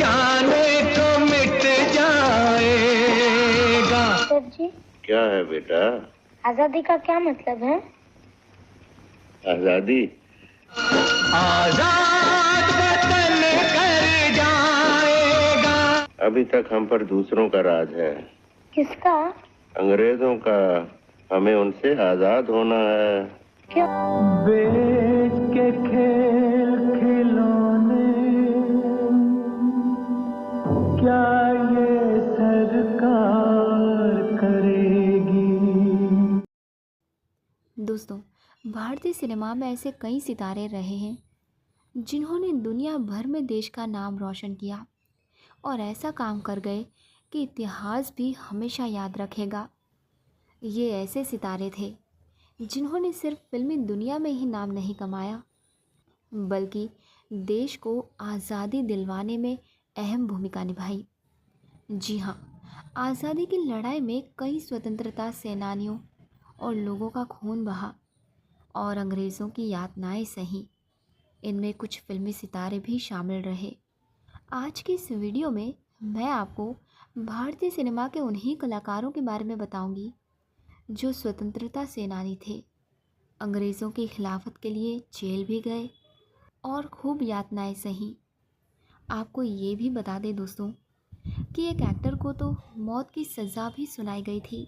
जाने को मिट जाएगा। सर जी, क्या है बेटा? आजादी का क्या मतलब है? आजादी? आजाद वतन कर जाएगा। अभी तक हम पर दूसरों का राज है। किसका? अंग्रेजों का। हमें उनसे आजाद होना है। क्यों? बेच के खेल खिलौने क्या ये सरकार करेगी। दोस्तों, भारतीय सिनेमा में ऐसे कई सितारे रहे हैं जिन्होंने दुनिया भर में देश का नाम रोशन किया और ऐसा काम कर गए कि इतिहास भी हमेशा याद रखेगा। ये ऐसे सितारे थे जिन्होंने सिर्फ फिल्मी दुनिया में ही नाम नहीं कमाया, बल्कि देश को आज़ादी दिलवाने में अहम भूमिका निभाई। जी हाँ, आज़ादी की लड़ाई में कई स्वतंत्रता सेनानियों और लोगों का खून बहा और अंग्रेज़ों की यातनाएं सही। इनमें कुछ फिल्मी सितारे भी शामिल रहे। आज की इस वीडियो में मैं आपको भारतीय सिनेमा के उन्हीं कलाकारों के बारे में बताऊंगी जो स्वतंत्रता सेनानी थे, अंग्रेज़ों की खिलाफत के लिए जेल भी गए और खूब यातनाएं सही। आपको ये भी बता दें दोस्तों कि एक एक्टर को तो मौत की सज़ा भी सुनाई गई थी।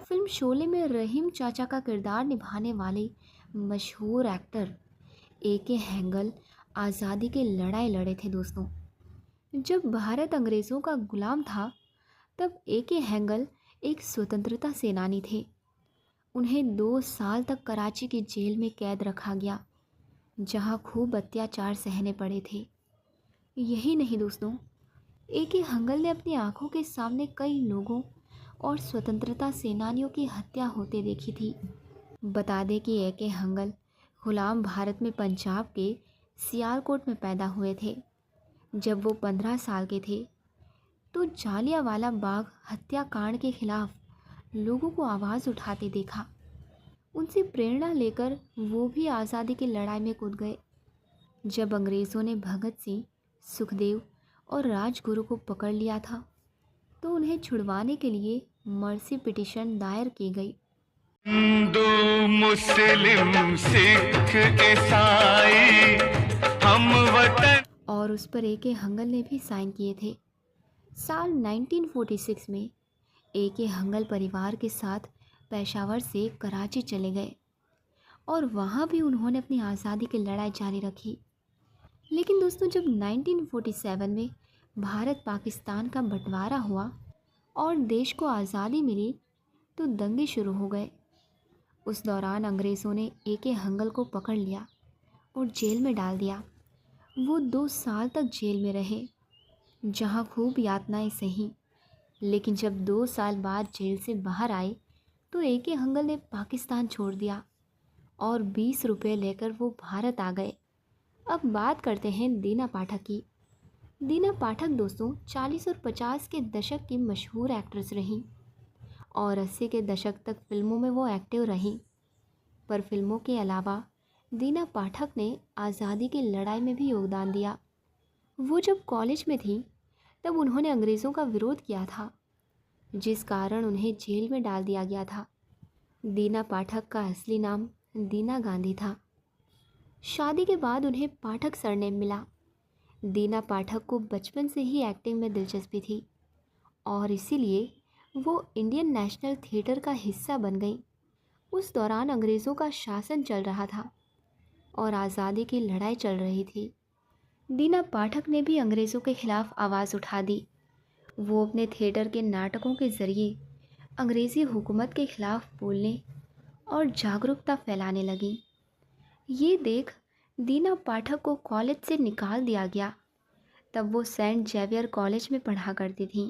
फिल्म शोले में रहीम चाचा का किरदार निभाने वाले मशहूर एक्टर ए.के. हेंगल आज़ादी की लड़ाई लड़े थे दोस्तों। जब भारत अंग्रेज़ों का गुलाम था, तब ए.के. हेंगल एक स्वतंत्रता सेनानी थे। उन्हें 2 साल तक कराची की जेल में कैद रखा गया, जहां खूब अत्याचार सहने पड़े थे। यही नहीं दोस्तों, ए.के. हेंगल ने अपनी आंखों के सामने कई लोगों और स्वतंत्रता सेनानियों की हत्या होते देखी थी। बता दें कि ए.के. हेंगल गुलाम भारत में पंजाब के सियालकोट में पैदा हुए थे। जब वो 15 साल के थे तो जालियांवाला बाग हत्याकांड के खिलाफ लोगों को आवाज़ उठाते देखा। उनसे प्रेरणा लेकर वो भी आज़ादी की लड़ाई में कूद गए। जब अंग्रेज़ों ने भगत सिंह, सुखदेव और राजगुरु को पकड़ लिया था, तो उन्हें छुड़वाने के लिए मर्सी पिटीशन दायर की गई। हिंदू मुस्लिम सिख ईसाई हम वतन। और उस पर ए.के. हेंगल ने भी साइन किए थे। साल 1946 में ए.के. हेंगल परिवार के साथ पेशावर से कराची चले गए और वहाँ भी उन्होंने अपनी आज़ादी की लड़ाई जारी रखी। लेकिन दोस्तों, जब 1947 में भारत पाकिस्तान का बंटवारा हुआ और देश को आज़ादी मिली, तो दंगे शुरू हो गए। उस दौरान अंग्रेज़ों ने ए.के. हेंगल को पकड़ लिया और जेल में डाल दिया। वो 2 साल तक जेल में रहे, जहाँ खूब यातनाएं सही। लेकिन जब 2 साल बाद जेल से बाहर आए, तो ए.के. हेंगल ने पाकिस्तान छोड़ दिया और 20 रुपये लेकर वो भारत आ गए। अब बात करते हैं दीना पाठक की। दीना पाठक दोस्तों 40 और 50 के दशक की मशहूर एक्ट्रेस रहीं और 80 के दशक तक फिल्मों में वो एक्टिव रहीं। पर फिल्मों के अलावा दीना पाठक ने आज़ादी की लड़ाई में भी योगदान दिया। वो जब कॉलेज में थी, तब उन्होंने अंग्रेज़ों का विरोध किया था, जिस कारण उन्हें जेल में डाल दिया गया था। दीना पाठक का असली नाम दीना गांधी था। शादी के बाद उन्हें पाठक सरनेम मिला। दीना पाठक को बचपन से ही एक्टिंग में दिलचस्पी थी और इसीलिए वो इंडियन नेशनल थिएटर का हिस्सा बन गई। उस दौरान अंग्रेज़ों का शासन चल रहा था और आज़ादी की लड़ाई चल रही थी। दीना पाठक ने भी अंग्रेज़ों के खिलाफ आवाज़ उठा दी। वो अपने थिएटर के नाटकों के ज़रिए अंग्रेज़ी हुकूमत के खिलाफ बोलने और जागरूकता फैलाने लगी। ये देख दीना पाठक को कॉलेज से निकाल दिया गया। तब वो सेंट जेवियर कॉलेज में पढ़ा करती थीं।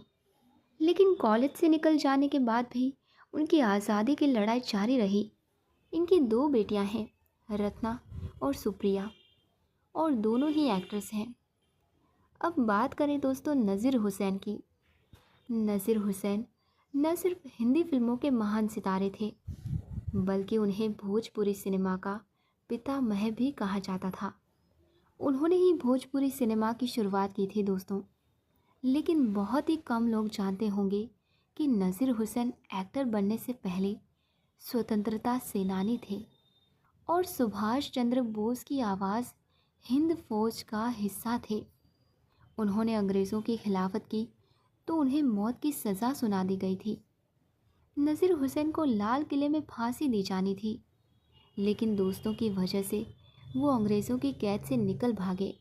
लेकिन कॉलेज से निकल जाने के बाद भी उनकी आज़ादी की लड़ाई जारी रही। इनकी 2 बेटियां हैं, रत्ना और सुप्रिया, और दोनों ही एक्ट्रेस हैं। अब बात करें दोस्तों नज़ीर हुसैन की। नज़ीर हुसैन न सिर्फ हिंदी फिल्मों के महान सितारे थे, बल्कि उन्हें भोजपुरी सिनेमा का पितामह भी कहा जाता था। उन्होंने ही भोजपुरी सिनेमा की शुरुआत की थी दोस्तों। लेकिन बहुत ही कम लोग जानते होंगे कि नज़ीर हुसैन एक्टर बनने से पहले स्वतंत्रता सेनानी थे और सुभाष चंद्र बोस की आवाज़ हिंद फौज का हिस्सा थे। उन्होंने अंग्रेज़ों की खिलाफत की तो उन्हें मौत की सज़ा सुना दी गई थी। नज़ीर हुसैन को लाल किले में फांसी दी जानी थी, लेकिन दोस्तों की वजह से वो अंग्रेज़ों की कैद से निकल भागे।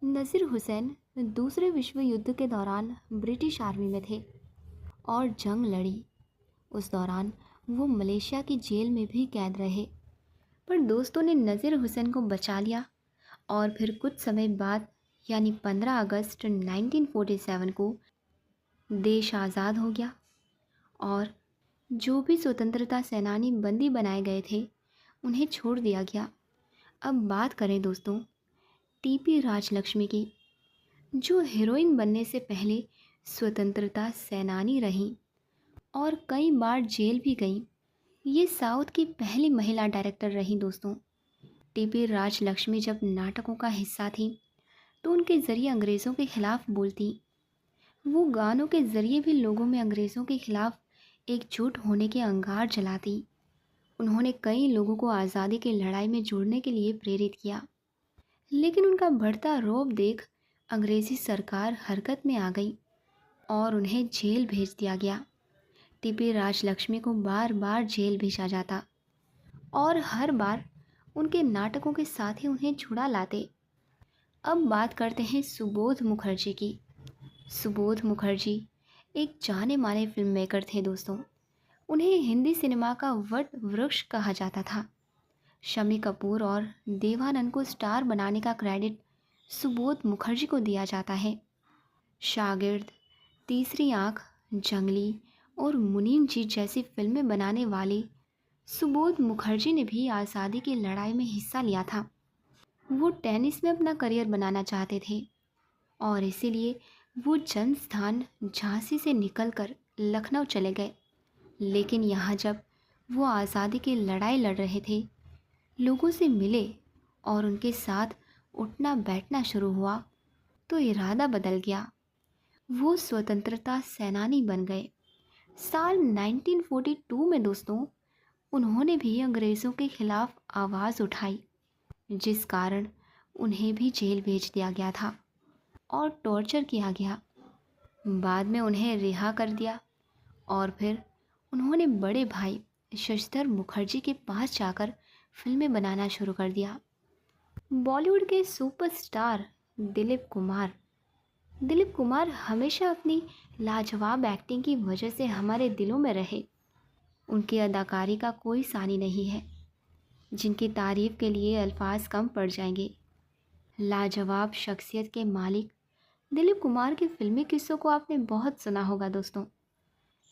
नज़ीर हुसैन दूसरे विश्व युद्ध के दौरान ब्रिटिश आर्मी में थे और जंग लड़ी। उस दौरान वो मलेशिया की जेल में भी कैद रहे, पर दोस्तों ने नज़ीर हुसैन को बचा लिया और फिर कुछ समय बाद यानी 15 अगस्त 1947 को देश आज़ाद हो गया और जो भी स्वतंत्रता सेनानी बंदी बनाए गए थे उन्हें छोड़ दिया गया। अब बात करें दोस्तों टीपी राजलक्ष्मी की, जो हीरोइन बनने से पहले स्वतंत्रता सेनानी रहीं और कई बार जेल भी गईं। ये साउथ की पहली महिला डायरेक्टर रहीं दोस्तों। टीपी राजलक्ष्मी जब नाटकों का हिस्सा थी तो उनके ज़रिए अंग्रेज़ों के ख़िलाफ़ बोलती। वो गानों के ज़रिए भी लोगों में अंग्रेज़ों के ख़िलाफ़ एकजुट होने के अंगार जलाती। उन्होंने कई लोगों को आज़ादी की लड़ाई में जुड़ने के लिए प्रेरित किया, लेकिन उनका बढ़ता रौब देख अंग्रेज़ी सरकार हरकत में आ गई और उन्हें जेल भेज दिया गया। टीपी राजलक्ष्मी को बार बार जेल भेजा जाता और हर बार उनके नाटकों के साथ ही उन्हें छुड़ा लाते। अब बात करते हैं सुबोध मुखर्जी की। सुबोध मुखर्जी एक जाने माने फिल्म मेकर थे दोस्तों। उन्हें हिंदी सिनेमा का वट वृक्ष कहा जाता था। शम्मी कपूर और देवानंद को स्टार बनाने का क्रेडिट सुबोध मुखर्जी को दिया जाता है। शागिर्द, तीसरी आँख, जंगली और मुनीम जी जैसी फिल्में बनाने वाले सुबोध मुखर्जी ने भी आज़ादी की लड़ाई में हिस्सा लिया था। वो टेनिस में अपना करियर बनाना चाहते थे और इसीलिए वो जन्म स्थान झांसी से निकलकर लखनऊ चले गए। लेकिन यहाँ जब वो आज़ादी की लड़ाई लड़ रहे थे, लोगों से मिले और उनके साथ उठना बैठना शुरू हुआ तो इरादा बदल गया। वो स्वतंत्रता सेनानी बन गए। साल 1942 में दोस्तों उन्होंने भी अंग्रेज़ों के खिलाफ आवाज़ उठाई, जिस कारण उन्हें भी जेल भेज दिया गया था और टॉर्चर किया गया। बाद में उन्हें रिहा कर दिया और फिर उन्होंने बड़े भाई शशिधर मुखर्जी के पास जाकर फिल्में बनाना शुरू कर दिया। बॉलीवुड के सुपरस्टार दिलीप कुमार हमेशा अपनी लाजवाब एक्टिंग की वजह से हमारे दिलों में रहे। उनकी अदाकारी का कोई सानी नहीं है, जिनकी तारीफ़ के लिए अल्फाज कम पड़ जाएंगे। लाजवाब शख्सियत के मालिक दिलीप कुमार के फिल्मी किस्सों को आपने बहुत सुना होगा दोस्तों,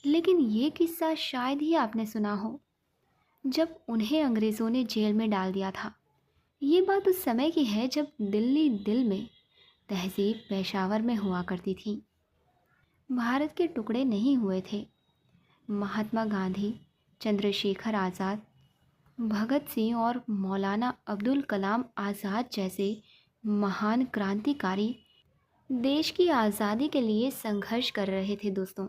लेकिन ये किस्सा शायद ही आपने सुना हो जब उन्हें अंग्रेज़ों ने जेल में डाल दिया था। ये बात उस समय की है जब दिल्ली दिल में तहज़ीब पेशावर में हुआ करती थी। भारत के टुकड़े नहीं हुए थे। महात्मा गांधी, चंद्रशेखर आज़ाद, भगत सिंह और मौलाना अब्दुल कलाम आज़ाद जैसे महान क्रांतिकारी देश की आज़ादी के लिए संघर्ष कर रहे थे दोस्तों।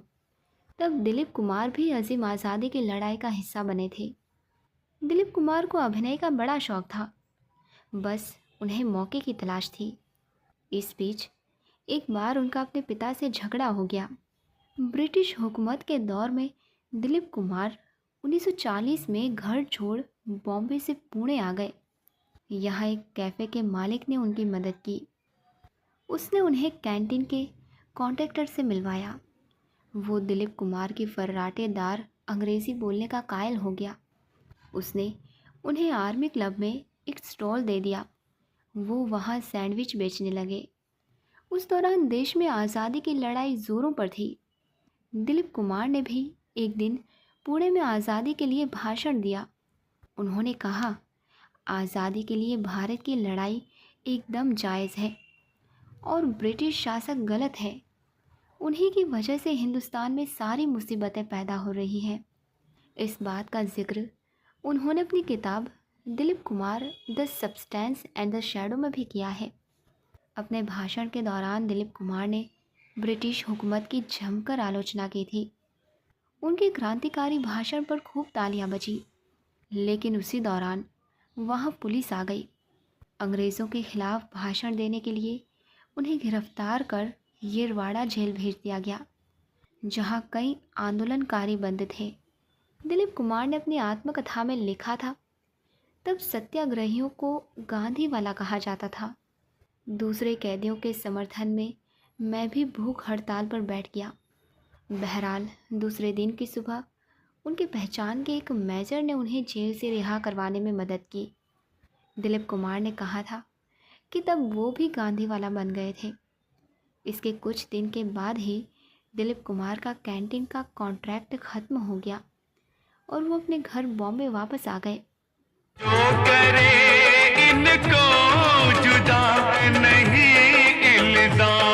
तब दिलीप कुमार भी अजीम आज़ादी की लड़ाई का हिस्सा बने थे। दिलीप कुमार को अभिनय का बड़ा शौक़ था, बस उन्हें मौके की तलाश थी। इस बीच एक बार उनका अपने पिता से झगड़ा हो गया। ब्रिटिश हुकूमत के दौर में दिलीप कुमार 1940 में घर छोड़ बॉम्बे से पुणे आ गए। यहाँ एक कैफ़े के मालिक ने उनकी मदद की। उसने उन्हें कैंटीन के कॉन्ट्रैक्टर से मिलवाया। वो दिलीप कुमार की फर्राटेदार अंग्रेज़ी बोलने का कायल हो गया। उसने उन्हें आर्मी क्लब में एक स्टॉल दे दिया। वो वहाँ सैंडविच बेचने लगे। उस दौरान देश में आज़ादी की लड़ाई ज़ोरों पर थी। दिलीप कुमार ने भी एक दिन पुणे में आज़ादी के लिए भाषण दिया। उन्होंने कहा, आज़ादी के लिए भारत की लड़ाई एकदम जायज़ है और ब्रिटिश शासक गलत है। उन्हीं की वजह से हिंदुस्तान में सारी मुसीबतें पैदा हो रही हैं। इस बात का जिक्र उन्होंने अपनी किताब Dilip Kumar the substance and the shadow में भी किया है। अपने भाषण के दौरान दिलीप कुमार ने ब्रिटिश हुकूमत की जमकर आलोचना की थी। उनके क्रांतिकारी भाषण पर खूब तालियां बजी। लेकिन उसी दौरान वहां पुलिस आ गई। अंग्रेज़ों के खिलाफ भाषण देने के लिए उन्हें गिरफ्तार कर येरवाड़ा जेल भेज दिया गया, जहां कई आंदोलनकारी बंद थे। दिलीप कुमार ने अपनी आत्मकथा में लिखा था, तब सत्याग्रहियों को गांधी वाला कहा जाता था। दूसरे कैदियों के समर्थन में मैं भी भूख हड़ताल पर बैठ गया। बहरहाल दूसरे दिन की सुबह उनके पहचान के एक मेजर ने उन्हें जेल से रिहा करवाने में मदद की। दिलीप कुमार ने कहा था कि तब वो भी गांधी वाला बन गए थे। इसके कुछ दिन के बाद ही दिलीप कुमार का कैंटीन का कॉन्ट्रैक्ट ख़त्म हो गया और वो अपने घर बॉम्बे वापस आ गए। जो करे इनको जुदा नहीं इल्जाम